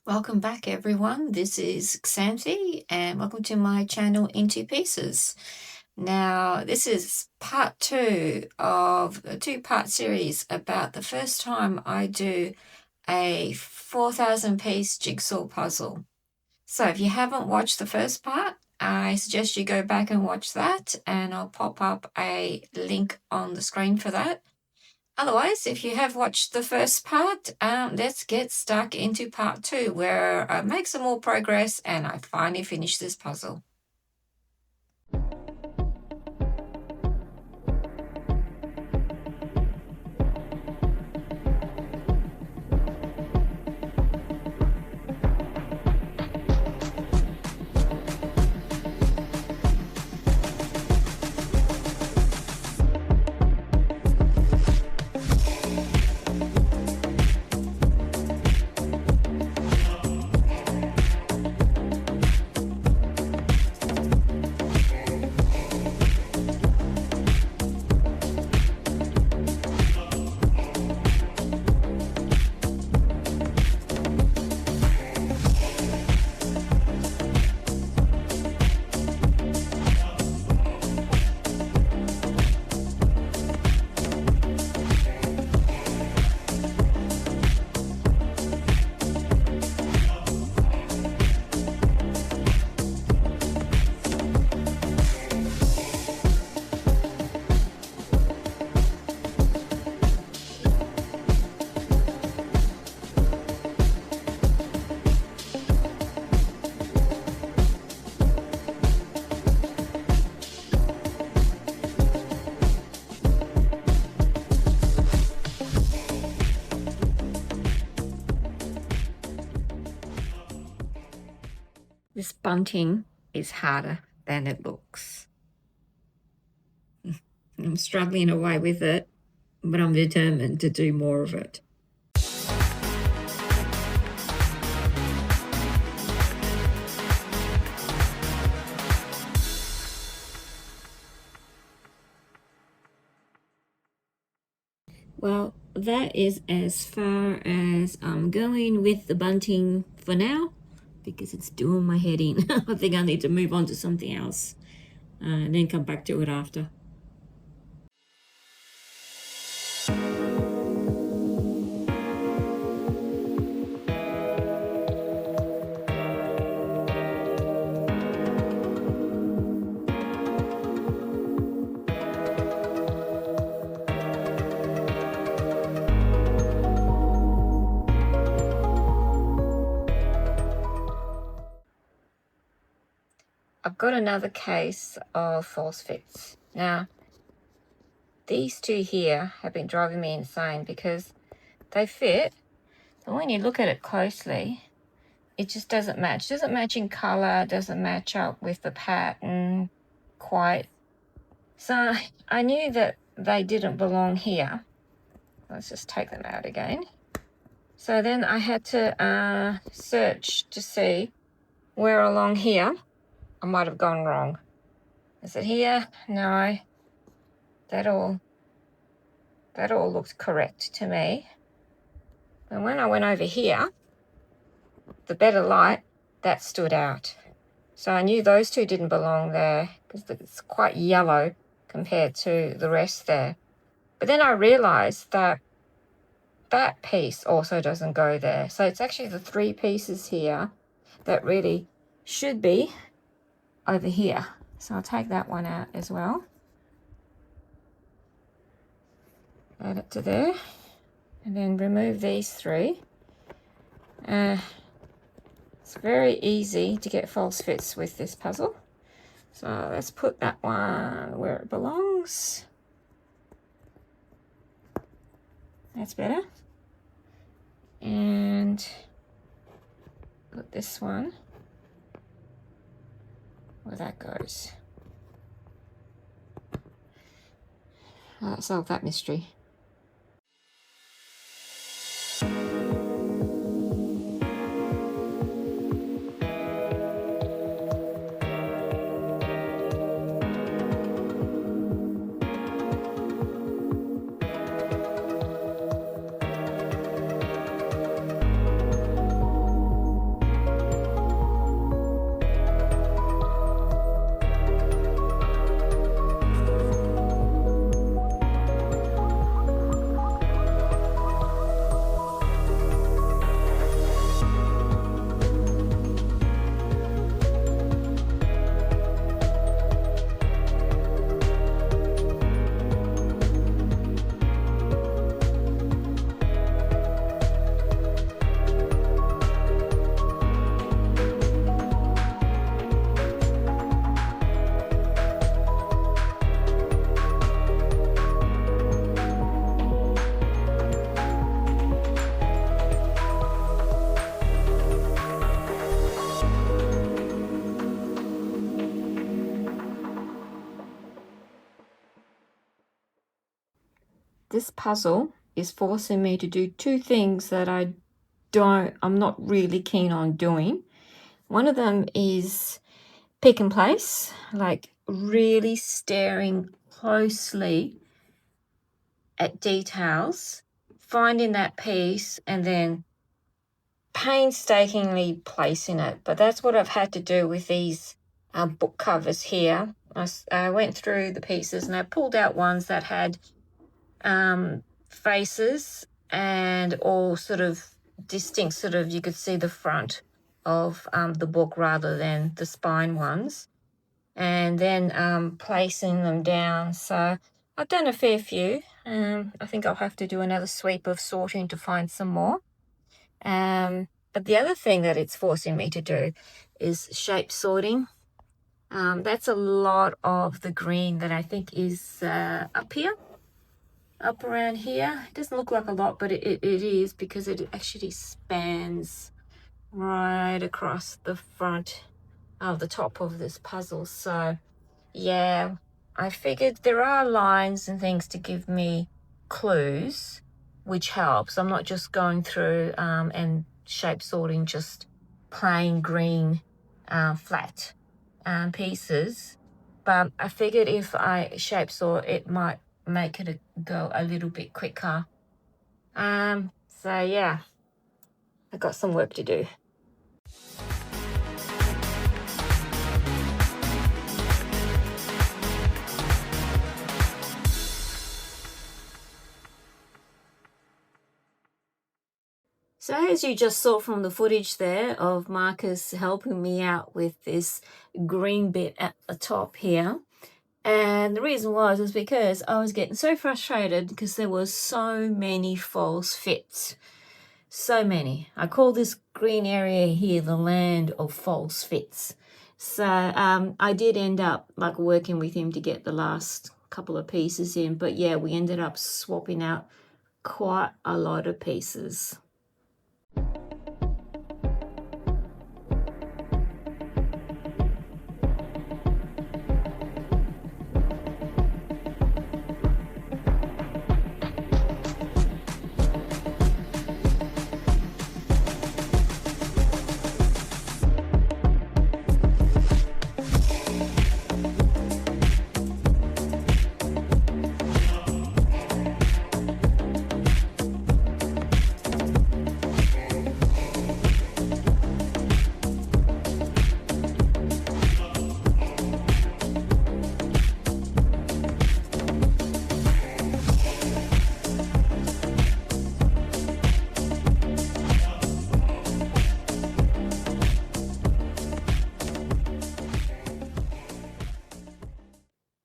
Welcome back, everyone. This is Xanthi, and welcome to my channel Into Pieces. Now, this is part 2 of a 2-part series about the first time I do a 4,000 piece jigsaw puzzle. So if you haven't watched the first part, I suggest you go back and watch that, and I'll pop up a link on the screen for that. Otherwise, if you have watched the first part, let's get stuck into part 2, where I make some more progress and I finally finish this puzzle. This bunting is harder than it looks. I'm struggling away with it, but I'm determined to do more of it. Well, that is as far as I'm going with the bunting for now, because it's doing my head in. I think I need to move on to something else and then come back to it after. I've got another case of false fits. Now, these two here have been driving me insane because they fit, but when you look at it closely, it just doesn't match. It doesn't match in color, doesn't match up with the pattern quite. So I knew that they didn't belong here. Let's just take them out again. So then I had to search to see where along here I might have gone wrong. Is it here? No. That all looked correct to me. And when I went over here, the better light, that stood out. So I knew those two didn't belong there because it's quite yellow compared to the rest there. But then I realized that that piece also doesn't go there. So it's actually the 3 pieces here that really should be over here. So I'll take that one out as well. Add it to there. And then remove these 3. It's very easy to get false fits with this puzzle. So let's put that one where it belongs. That's better. And put this one where that goes. Solve that mystery. this puzzle is forcing me to do two things that I'm not really keen on doing. One of them is pick and place, like really staring closely at details, finding that piece and then painstakingly placing it. But that's what I've had to do with these book covers here. I went through the pieces and I pulled out ones that had faces and all sort of distinct, sort of, you could see the front of the book rather than the spine ones, and then placing them down. So I've done a fair few. I think I'll have to do another sweep of sorting to find some more. But the other thing that it's forcing me to do is shape sorting. That's a lot of the green that I think is up here, up around here. It doesn't look like a lot, but it is, because it actually spans right across the front of the top of this puzzle. So yeah, I figured there are lines and things to give me clues, which helps. I'm not just going through and shape sorting just plain green flat pieces, but I figured if I shape sort, it might make it go a little bit quicker. So yeah, I got some work to do. So as you just saw from the footage there of Marcus helping me out with this green bit at the top here, and the reason was because I was getting so frustrated because there was so many false fits. So many. I call this green area here the land of false fits. So I did end up like working with him to get the last couple of pieces in, but yeah, we ended up swapping out quite a lot of pieces.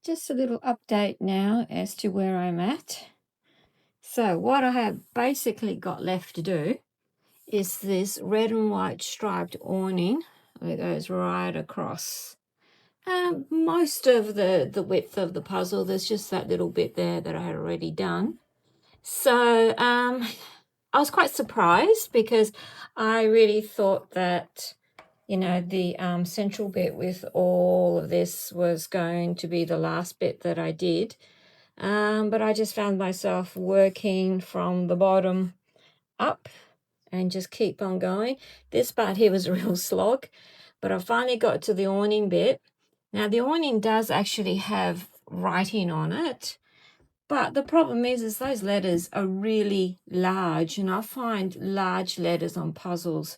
Just a little update now as to where I'm at. So what I have basically got left to do is this red and white striped awning that goes right across most of the width of the puzzle. There's just that little bit there that I had already done. So I was quite surprised because I really thought that, you know, the central bit with all of this was going to be the last bit that I did. But I just found myself working from the bottom up and just keep on going. This part here was a real slog, but I finally got to the awning bit. Now the awning does actually have writing on it, but the problem is those letters are really large, and I find large letters on puzzles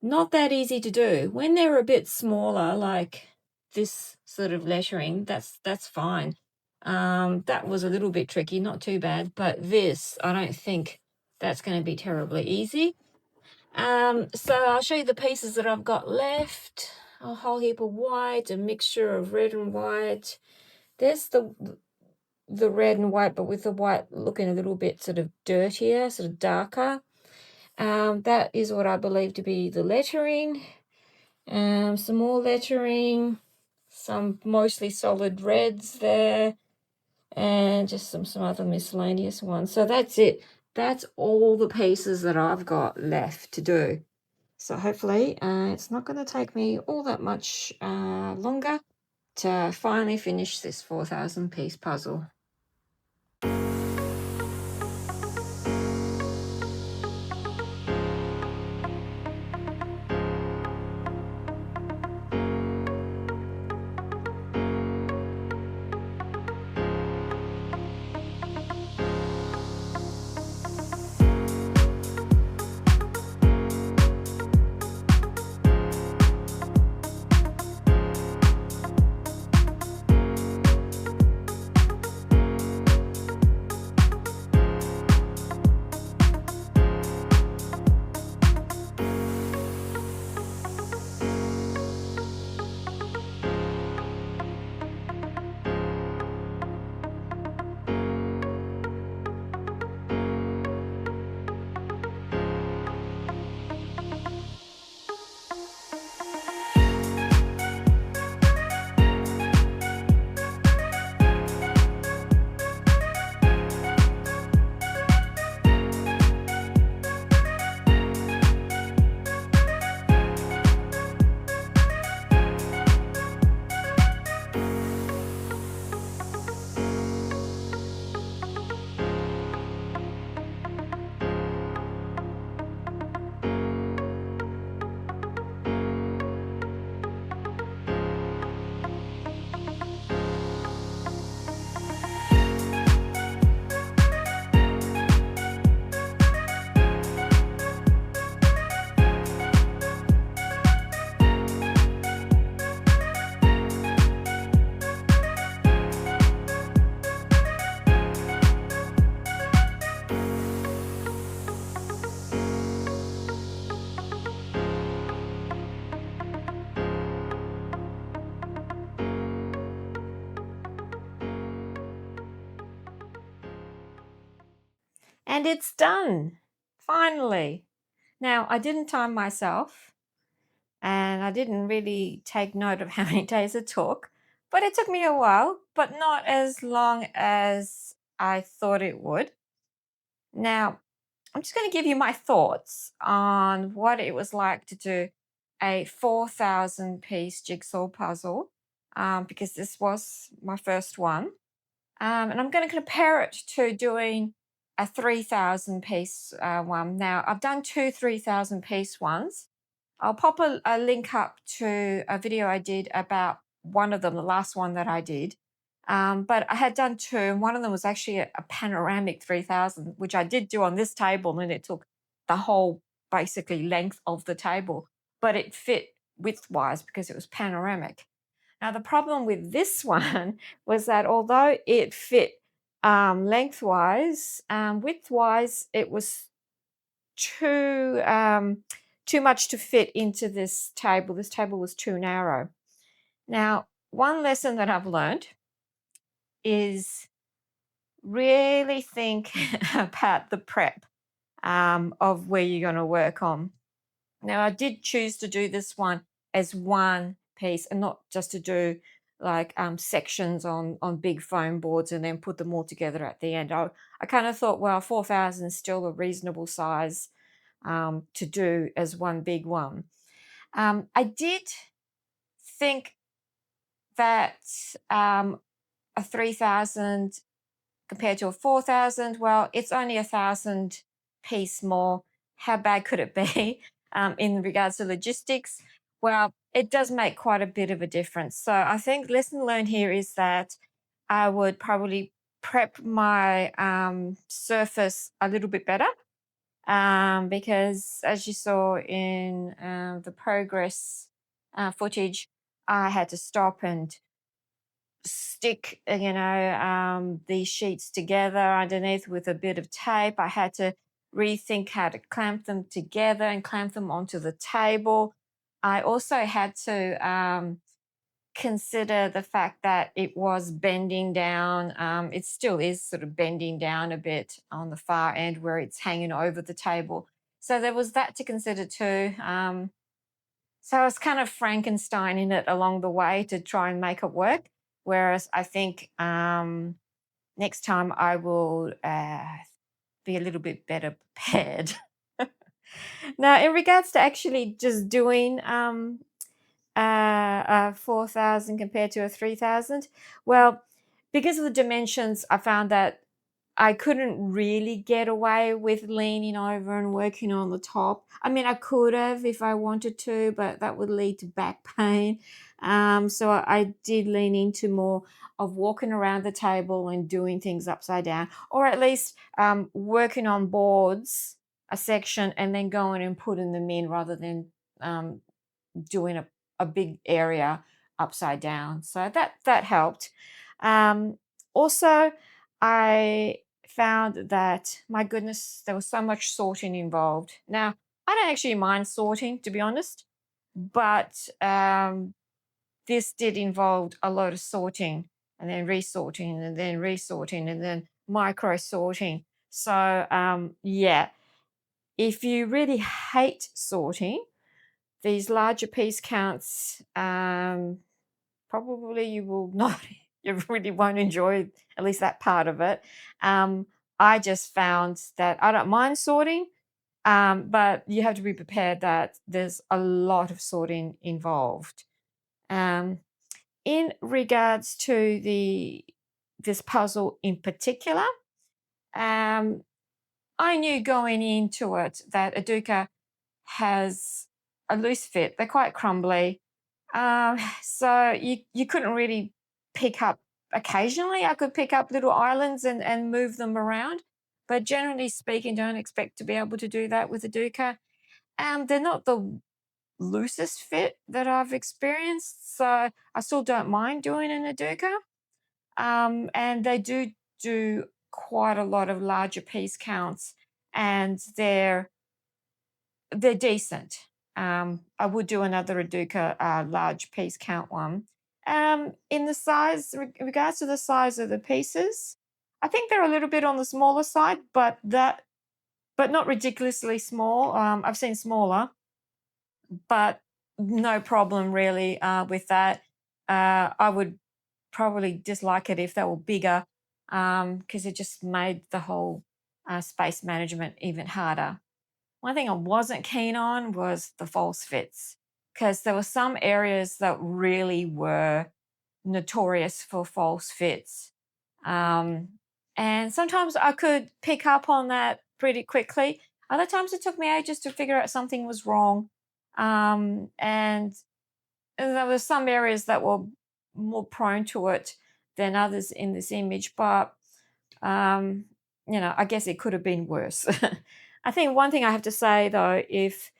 not that easy to do. When they're a bit smaller, like this sort of lettering, that's fine. That was a little bit tricky, not too bad, but this, I don't think that's going to be terribly easy. So I'll show you the pieces that I've got left. A whole heap of white, a mixture of red and white. There's the red and white, but with the white looking a little bit sort of dirtier, sort of darker. That is what I believe to be the lettering. Some more lettering, some mostly solid reds there, and just some other miscellaneous ones. So that's it. That's all the pieces that I've got left to do. So hopefully it's not going to take me all that much longer to finally finish this 4,000 piece puzzle. And it's done, finally. Now, I didn't time myself, and I didn't really take note of how many days it took, but it took me a while, but not as long as I thought it would. Now, I'm just going to give you my thoughts on what it was like to do a 4,000 piece jigsaw puzzle, because this was my first one. And I'm going to compare it to doing a 3,000 piece one. Now, I've done two 3,000 piece ones. I'll pop a link up to a video I did about one of them, the last one that I did. But I had done two, and one of them was actually a panoramic 3,000, which I did do on this table, and it took the whole basically length of the table, but it fit widthwise because it was panoramic. Now, the problem with this one was that although it fit lengthwise, widthwise, it was too too much to fit into this table. This table was too narrow. Now, one lesson that I've learned is really think about the prep of where you're going to work on. Now, I did choose to do this one as one piece and not just to do like sections on big foam boards and then put them all together at the end. I kind of thought, well, 4,000 is still a reasonable size to do as one big one. I did think that a 3,000 compared to a 4,000, well, it's only 1,000 piece more. How bad could it be in regards to logistics? Well, it does make quite a bit of a difference. So I think lesson learned here is that I would probably prep my surface a little bit better, because as you saw in the progress footage, I had to stop and stick these sheets together underneath with a bit of tape. I had to rethink how to clamp them together and clamp them onto the table. I also had to consider the fact that it was bending down. It still is sort of bending down a bit on the far end where it's hanging over the table. So there was that to consider too. So I was kind of Frankensteining it along the way to try and make it work. Whereas I think next time I will be a little bit better prepared. Now, in regards to actually just doing 4,000 compared to a 3,000, well, because of the dimensions, I found that I couldn't really get away with leaning over and working on the top. I mean, I could have if I wanted to, but that would lead to back pain. So I did lean into more of walking around the table and doing things upside down, or at least working on boards, a section, and then going and putting them in rather than doing a big area upside down. So that helped. Also, I found that, my goodness, there was so much sorting involved. Now, I don't actually mind sorting, to be honest, but this did involve a lot of sorting and then resorting and then resorting and then micro sorting. So yeah, if you really hate sorting, these larger piece counts, probably you will not, you really won't enjoy at least that part of it. I just found that I don't mind sorting, but you have to be prepared that there's a lot of sorting involved. In regards to this puzzle in particular, I knew going into it that Educa has a loose fit. They're quite crumbly. So you couldn't really pick up, occasionally I could pick up little islands and move them around. But generally speaking, don't expect to be able to do that with Educa. They're not the loosest fit that I've experienced. So I still don't mind doing an Educa. And they do quite a lot of larger piece counts, and they're decent. I would do another Educa large piece count one. In regards to the size of the pieces, I think they're a little bit on the smaller side, but not ridiculously small. I've seen smaller, but no problem really with that. I would probably dislike it if they were bigger, because it just made the whole space management even harder. One thing I wasn't keen on was the false fits, because there were some areas that really were notorious for false fits. Um, and sometimes I could pick up on that pretty quickly. Other times it took me ages to figure out something was wrong. And there were some areas that were more prone to it than others in this image, but um, I guess it could have been worse. I think one thing I have to say though, if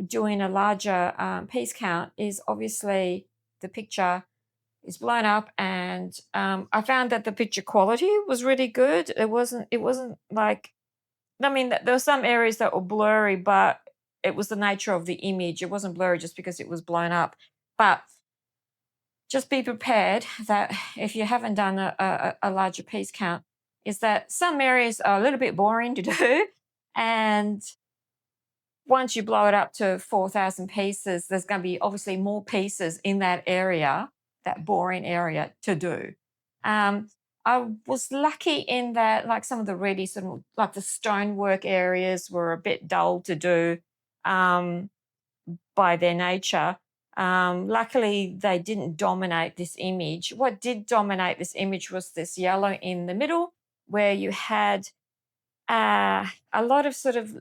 doing a larger piece count, is obviously the picture is blown up, and I found that the picture quality was really good. It wasn't like, I mean, there were some areas that were blurry, but it was the nature of the image. It wasn't blurry just because it was blown up. But just be prepared that if you haven't done a larger piece count, is that some areas are a little bit boring to do. And once you blow it up to 4,000 pieces, there's going to be obviously more pieces in that area, that boring area, to do. I was lucky in that, like, some of the really sort of like the stonework areas were a bit dull to do by their nature. Luckily, they didn't dominate this image. What did dominate this image was this yellow in the middle, where you had a lot of sort of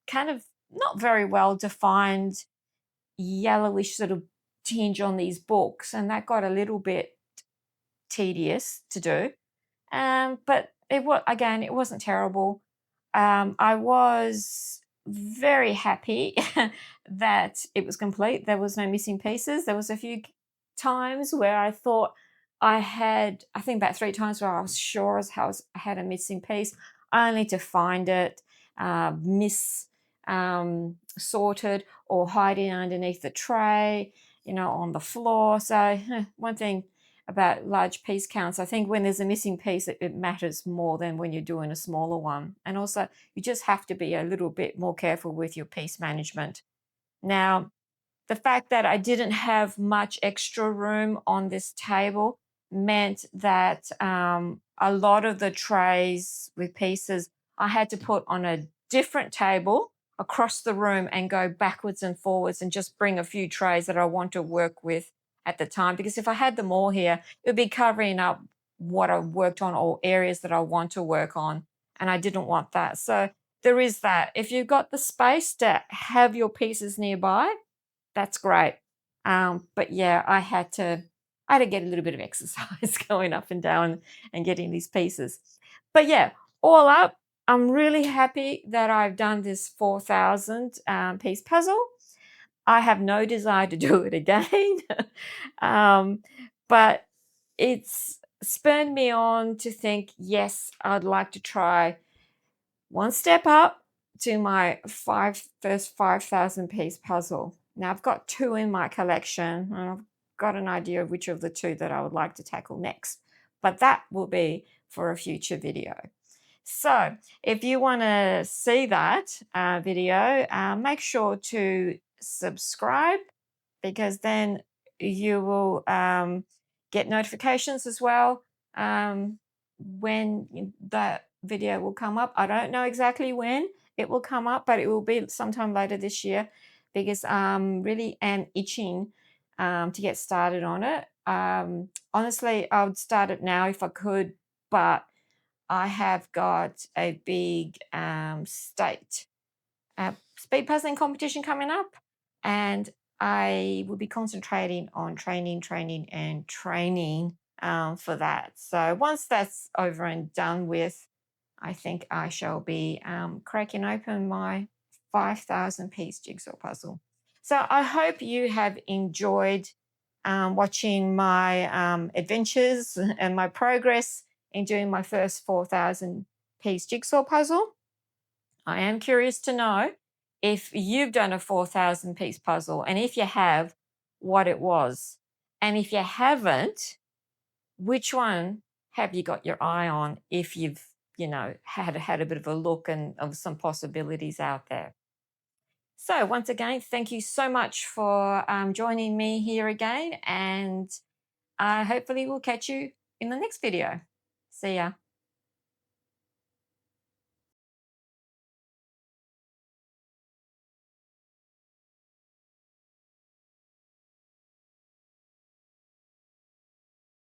kind of not very well defined yellowish sort of tinge on these books, and that got a little bit tedious to do. But it wasn't terrible. I was very happy that it was complete. There was no missing pieces. There was a few times where I thought I think about 3 times where I was sure as how I had a missing piece, only to find it sorted or hiding underneath the tray, on the floor. So one thing about large piece counts, I think when there's a missing piece, it matters more than when you're doing a smaller one. And also, you just have to be a little bit more careful with your piece management. Now, the fact that I didn't have much extra room on this table meant that a lot of the trays with pieces I had to put on a different table across the room and go backwards and forwards and just bring a few trays that I want to work with at the time. Because if I had them all here, it would be covering up what I worked on or areas that I want to work on. And I didn't want that. So there is that. If you've got the space to have your pieces nearby, that's great. But yeah, I had to get a little bit of exercise going up and down and getting these pieces. But yeah, all up, I'm really happy that I've done this 4,000 piece puzzle. I have no desire to do it again. But it's spurred me on to think, yes, I'd like to try one step up to my first 5,000 piece puzzle. Now I've got 2 in my collection, and I've got an idea of which of the 2 that I would like to tackle next, but that will be for a future video. So if you want to see that video, make sure to subscribe, because then you will get notifications as well when that video will come up. I don't know exactly when it will come up, but it will be sometime later this year, because really am itching to get started on it. Honestly, I would start it now if I could, but I have got a big state speed puzzling competition coming up, and I will be concentrating on training for that. So once that's over and done with, I think I shall be cracking open my 5,000 piece jigsaw puzzle. So I hope you have enjoyed watching my adventures and my progress in doing my first 4,000 piece jigsaw puzzle. I am curious to know if you've done a 4,000 piece puzzle, and if you have, what it was. And if you haven't, which one have you got your eye on if you've, you know, had a bit of a look and of some possibilities out there. So once again, thank you so much for joining me here again, and hopefully we'll catch you in the next video. See ya.